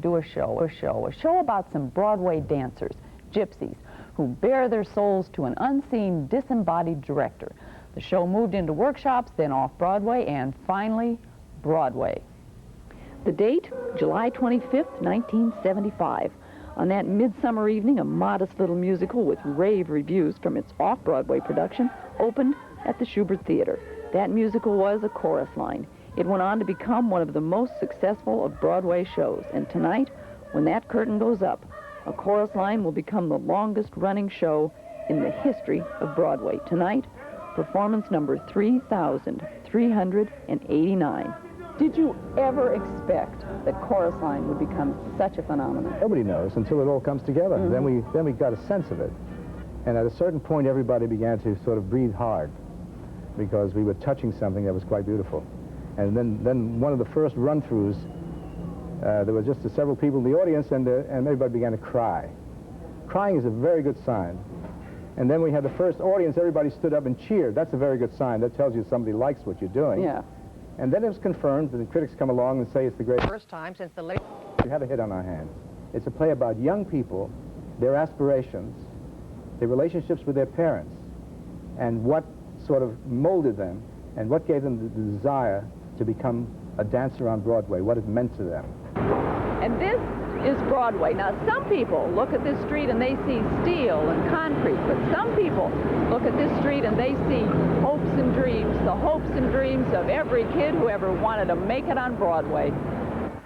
do a show about some Broadway dancers, gypsies, who bare their souls to an unseen, disembodied director. The show moved into workshops, then off-Broadway, and finally, Broadway. The date, July 25th, 1975. On that midsummer evening, a modest little musical with rave reviews from its off-Broadway production opened at the Schubert Theater. That musical was A Chorus Line. It went on to become one of the most successful of Broadway shows. And tonight, when that curtain goes up, A Chorus Line will become the longest-running show in the history of Broadway. Tonight, performance number 3,389. Did you ever expect that Chorus Line would become such a phenomenon? Nobody knows until it all comes together. Mm-hmm. Then we got a sense of it. And at a certain point, everybody began to sort of breathe hard because we were touching something that was quite beautiful. And then one of the first run-throughs, there were just several people in the audience, and everybody began to cry. Crying is a very good sign. And then we had the first audience, everybody stood up and cheered. That's a very good sign. That tells you somebody likes what you're doing. Yeah. And then it was confirmed, and the critics come along and say it's the greatest. First time since the late... We have a hit on our hands. It's a play about young people, their aspirations, their relationships with their parents, and what sort of molded them, and what gave them the desire to become a dancer on Broadway, what it meant to them. And this is Broadway. Now, some people look at this street and they see steel and concrete, but some people look at this street and they see hopes and dreams, the hopes and dreams of every kid who ever wanted to make it on Broadway.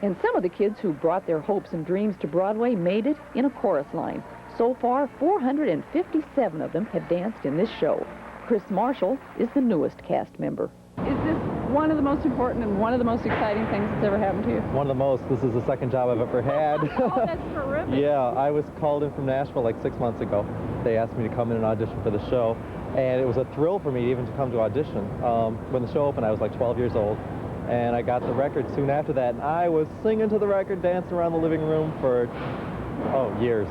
And some of the kids who brought their hopes and dreams to Broadway made it in A Chorus Line. So far, 457 of them have danced in this show. Chris Marshall is the newest cast member. Is this one of the most important and one of the most exciting things that's ever happened to you? One of the most. This is the second job I've ever had. Oh, that's terrific. Yeah, I was called in from Nashville like 6 months ago. They asked me to come in and audition for the show, and it was a thrill for me even to come to audition. When the show opened, I was like 12 years old, and I got the record soon after that, and I was singing to the record, dancing around the living room for, years.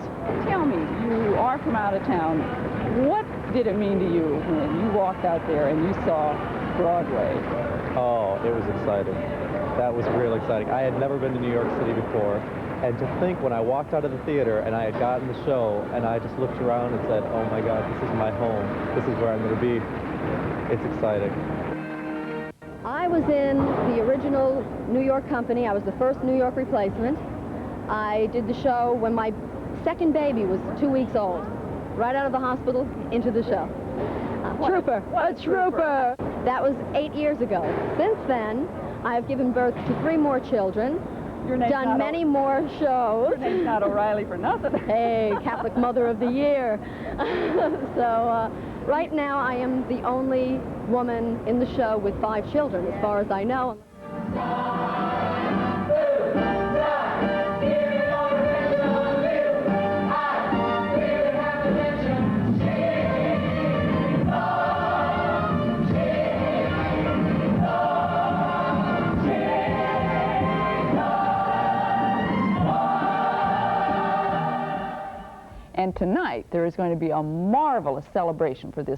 Tell me, you are from out of town. What did it mean to you when you walked out there and you saw Broadway? Oh, it was exciting. That was real exciting. I had never been to New York City before, and to think when I walked out of the theater and I had gotten the show and I just looked around and said, oh my God, this is my home. This is where I'm going to be. It's exciting. I was in the original New York company. I was the first New York replacement. I did the show when my second baby was 2 weeks old. Right out of the hospital, into the show. Trooper. What a trooper. That was 8 years ago. Since then, I've given birth to 3 more children, done many more shows. Your name's not O'Reilly for nothing. Hey, Catholic Mother of the Year. So right now, I am the only woman in the show with 5 children, as far as I know. And tonight, there is going to be a marvelous celebration for this